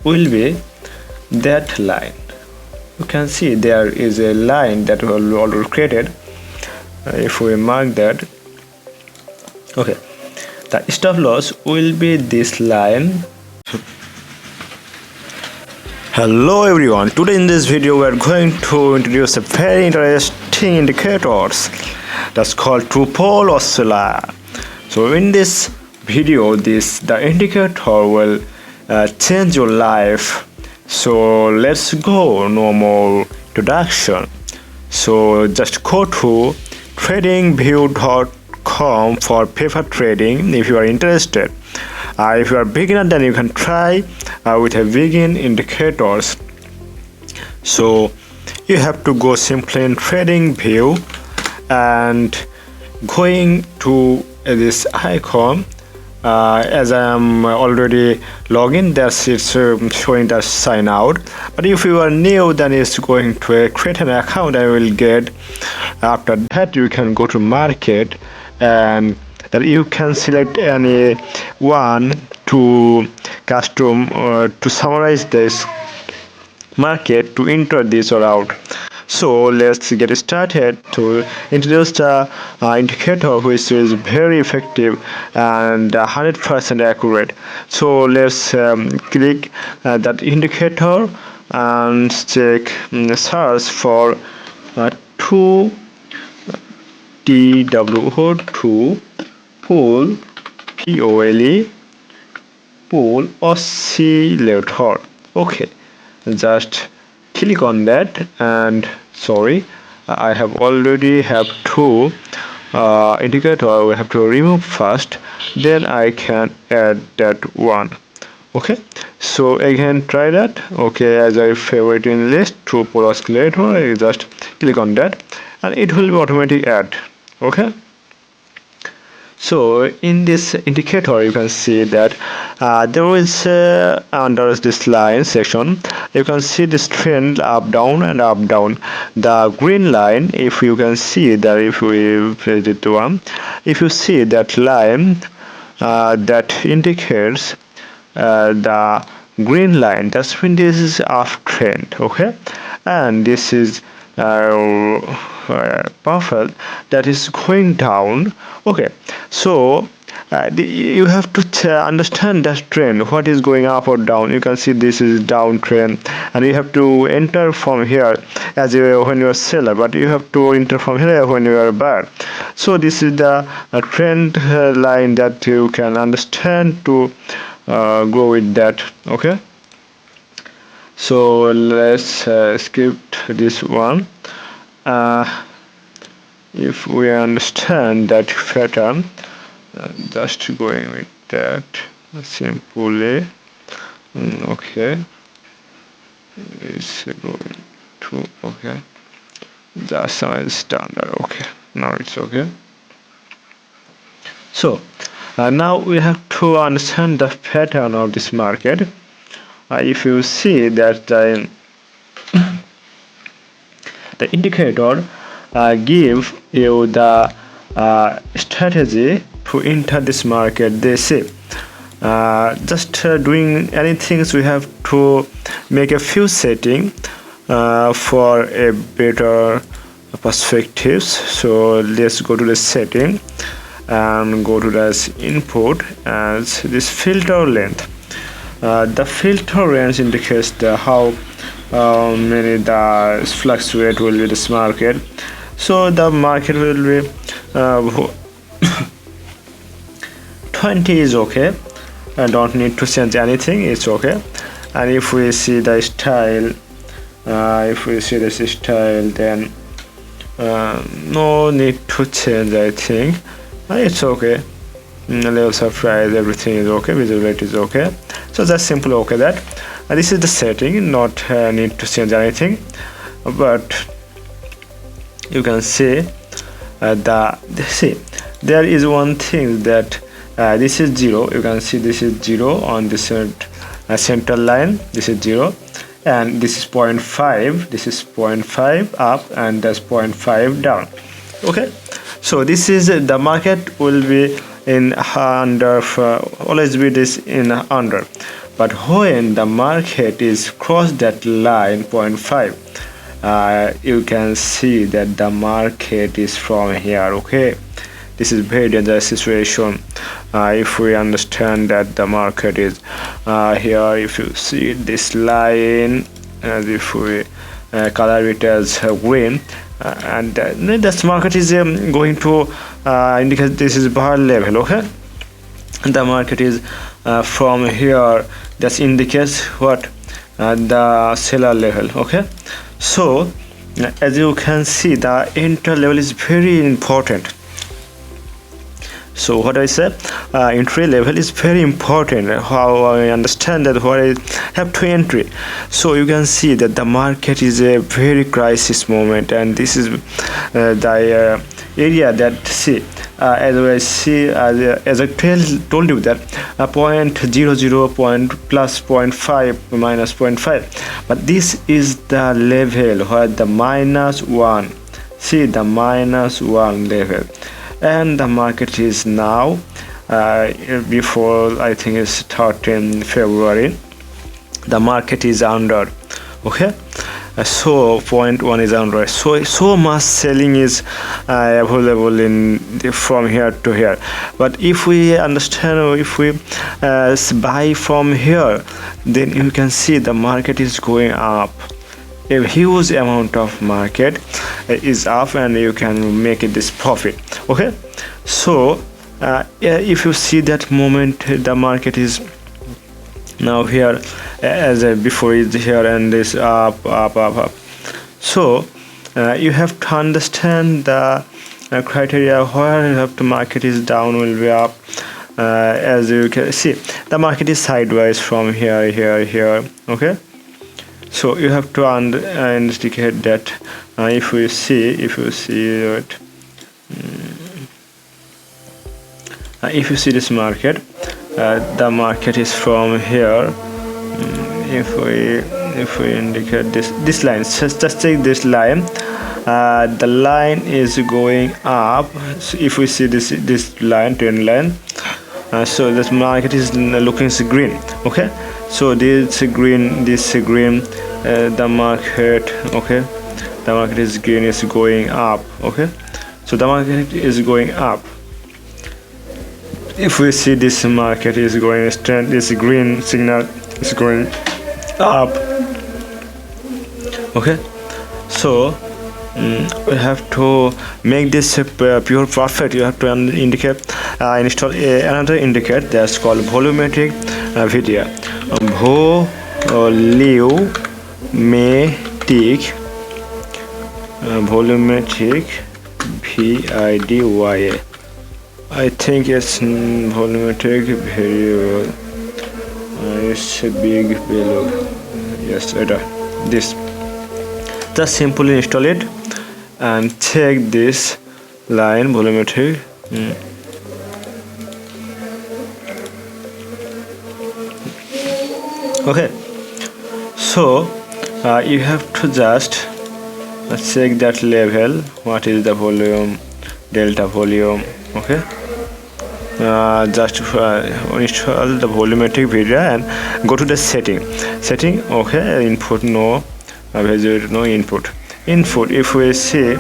will be that line. You can see there is a line that we already created. If we mark that, okay, the stop loss will be this line. Hello everyone, today in this video we are going to introduce a very interesting indicators that's called Two-Pole Oscillator. So in this video, the indicator will change your life. So let's go, no more introduction. So just go to tradingview.com for paper trading if you are interested. If you are beginner, then you can try with a begin indicators. So you have to go simply in trading view and going to this icon. As I am already logged in, that's it's showing the sign out. But if you are new, then it's going to create an account and will get. After that, you can go to market and that you can select any one to custom or to summarize this market to enter this or out. So let's get started to introduce the indicator, which is very effective and 100% accurate. So let's click that indicator and check search for 2 Two-Pole pole oscillator. Okay, just click on that, and sorry, I have already have two indicator. We have to remove first, then I can add that one. Okay, so again try that. Okay, as I favorite in list Two-Pole Oscillator, I just click on that and it will be automatic add. Okay, so in this indicator you can see that there is under this line section you can see this trend up down and up down. The green line, if you can see that, if we place it to one, if you see that line that indicates the green line, that's when this is uptrend. Okay, and this is perfect, that is going down. Okay, so you have to understand that trend, what is going up or down. You can see this is downtrend, and you have to enter from here as when you are seller, but you have to enter from here when you are buyer. So this is the trend line that you can understand to go with that. Okay, so let's skip this one. If we understand that pattern, just going with that simply. Okay, it's going to, okay, the size standard. Okay, now it's okay. So now we have to understand the pattern of this market. If you see that the indicator give you the strategy to enter this market. They say just doing anything, we have to make a few setting for a better perspectives. So let's go to the setting and go to this input as this filter length. The filter range indicates the how many the fluctuate will be this market. So the market will be 20 is okay. I don't need to change anything, it's okay. And if we see the style, then no need to change, I think. It's okay. Levels of price, everything is okay, visibility is okay. So that's simply okay that. This is the setting, not need to change anything. But you can see there is one thing that this is 0. You can see this is 0 on this central line. This is 0, and this is 0.5. This is 0.5 up, and that's 0.5 down. Okay, so this is the market will be in under, always be this in under. but when the market is crossed that line 0.5, you can see that the market is from here. Okay, this is very dangerous situation. If we understand that the market is here, if you see this line, as if we color it as green, and this market is going to indicate this is bar level. Okay, the market is from here, that indicates what, the seller level. Okay, so as you can see, the enter level is very important. So what I say, entry level is very important. How I understand that, what I have to entry. So you can see that the market is a very crisis moment, and this is the area that, see, as I see, as I told you that 0.00 point plus 0.5 minus 0.5, but this is the level where the -1, see the -1 level, and the market is now before, I think it's 13 February, the market is under. Okay, so 0.1 is under, so much selling is available in from here to here. But if we understand, or if we buy from here, then you can see the market is going up. A huge amount of market is up, and you can make it this profit. Okay, so if you see that moment, the market is now here, as before is here, and is up. So you have to understand the criteria where you have to market is down, will be up. As you can see, the market is sideways from here. Okay, so you have to indicate that. If you see it, if you see this market, the market is from here. If we indicate this line, just take this line, the line is going up. So if we see this line, trend line, so this market is looking green. Okay, so this green, the market, okay, the market is green, is going up. Okay, so the market is going up. If we see this market is going straight, this green signal is going up. Okay, so we have to make this pure profit. You have to indicate, install another indicator that's called volumetric video. Volumetric VIDYA. I think it's volumetric variable. It's a big value. Yes, this. Just simply install it and check this line, volumetric. Okay, so you have to just check that level. What is the volume, delta volume? Okay, just install the volumetric video and go to the setting. Okay, input no, no input. If we see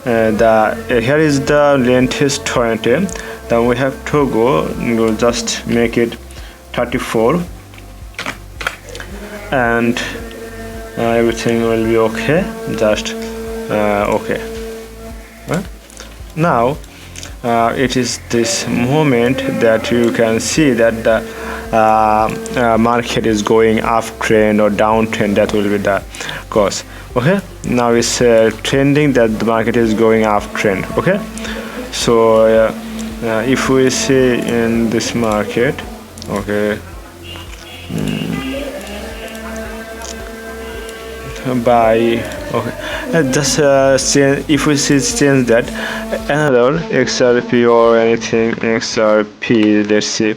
here is the length is 20, then we have to go just make it 34, and everything will be okay. Just okay. Now it is this moment that you can see that the market is going uptrend or downtrend. That will be the cause. Okay, now it's trending that the market is going uptrend. Okay, so if we see in this market, okay, buy. Okay, just if we see change that another XRP or anything, XRP, let's see,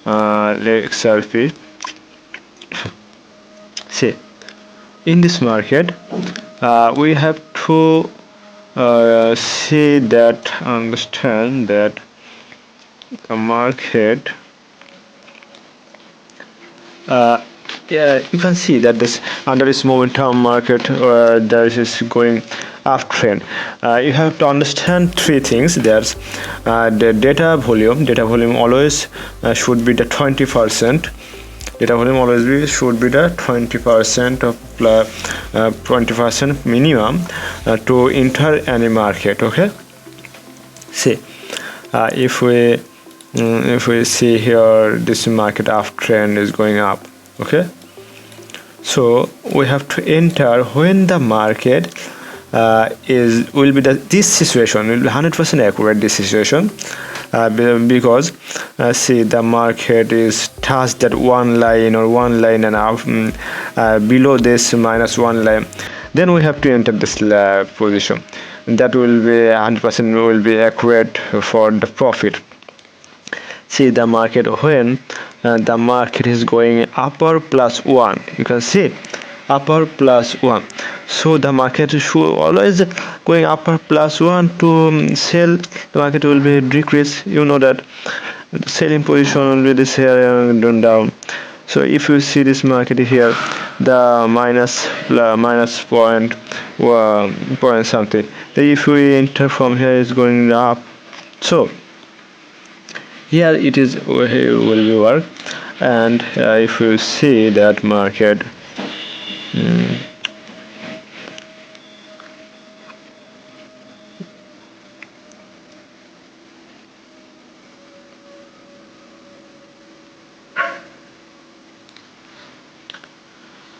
XRP. See, in this market we have to see that, understand that the market uh, yeah, you can see that this under this momentum market there is going uptrend. You have to understand three things. There's the data volume. Data volume always should be the 20%. Data volume always should be the 20% of 20% minimum to enter any market. Okay, see if we see here, this market uptrend is going up. Okay, so we have to enter when the market will be this situation will be 100% accurate, this situation, because see the market is touched that one line and a half below this minus one line, then we have to enter this position. That will be 100% will be accurate for the profit. See the market when the market is going upper plus one, you can see upper plus one, so the market should always going upper plus one to sell. The market will be decrease, you know that the selling position will be this here and down. So if you see this market here, the minus point something, if we enter from here is going up. So here it is will be work. And if you see that market,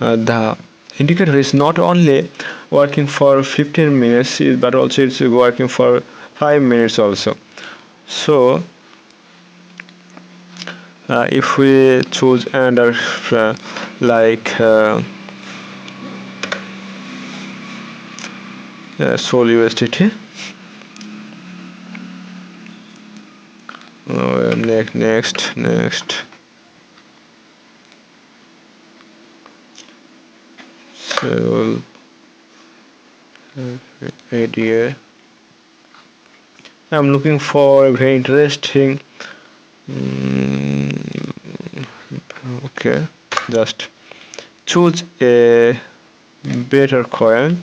the indicator is not only working for 15 minutes but also it's working for 5 minutes also. So if we choose another like Sol USDT, next Sol ADA. I'm looking for a very interesting okay, just choose a better coin.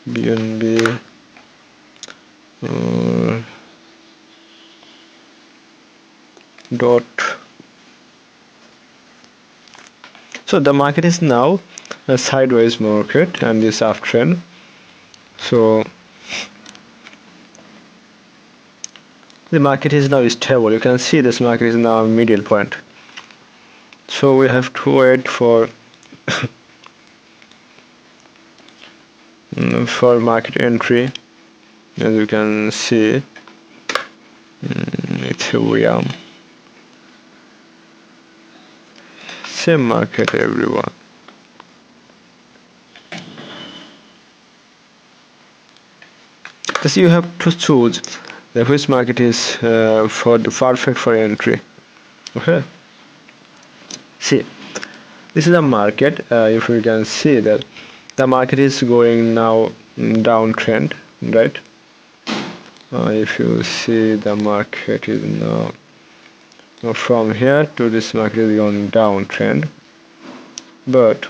BNB dot. So the market is now a sideways market and this uptrend. So the market is now stable. You can see this market is now a middle point. So we have to wait for for market entry. As you can see, Ethereum, same market everyone. So you have to choose which market is for the perfect for entry. Okay, see this is a market. If we can see that the market is going now downtrend, right? If you see the market is now from here to this market is going downtrend, but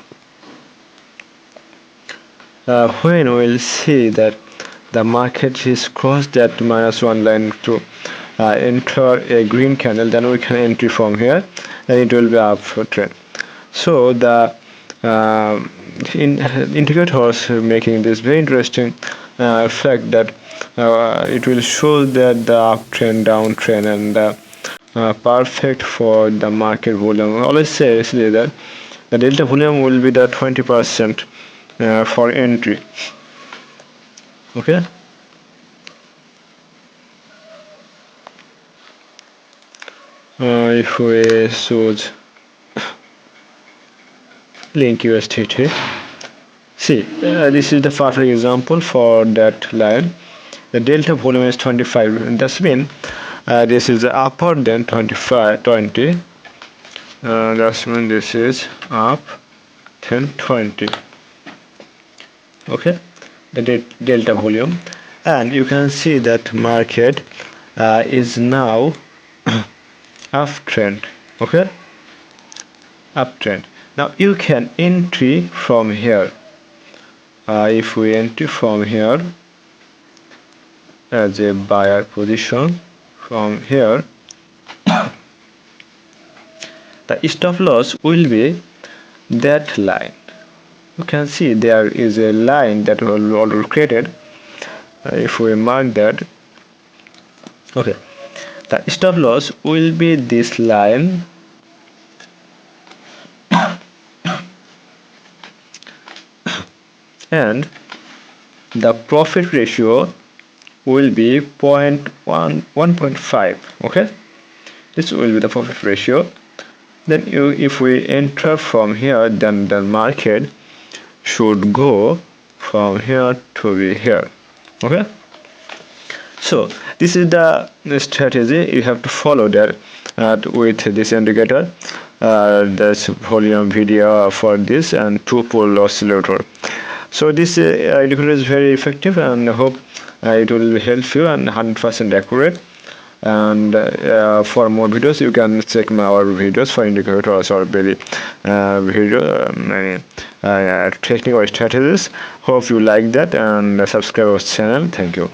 when we'll see that the market is crossed that minus one line to enter a green candle, then we can enter from here and it will be uptrend. So the indicators making this very interesting fact that it will show that the uptrend, downtrend, and perfect for the market volume. I always say that the delta volume will be the 20% for entry. Okay. If we choose link USDT, see this is the perfect example for that line. The delta volume is 25. That's mean this is upper than 20. That's mean this is up 10-20. Okay, the delta volume, and you can see that market is now uptrend. Okay, uptrend. Now you can entry from here. If we enter from here as a buyer position, from here the stop loss will be that line. You can see there is a line that was already created. If we mark that, okay, the stop loss will be this line, and the profit ratio will be 1.5. Okay, this will be the profit ratio. Then if we enter from here, then the market should go from here to be here. Okay, so this is the strategy you have to follow that with this indicator. That's volume video for this and two-pole oscillator. So this indicator is very effective, and I hope it will help you and 100% accurate. And for more videos you can check our videos for indicators or very video technical strategies. Hope you like that, and subscribe our channel. Thank you.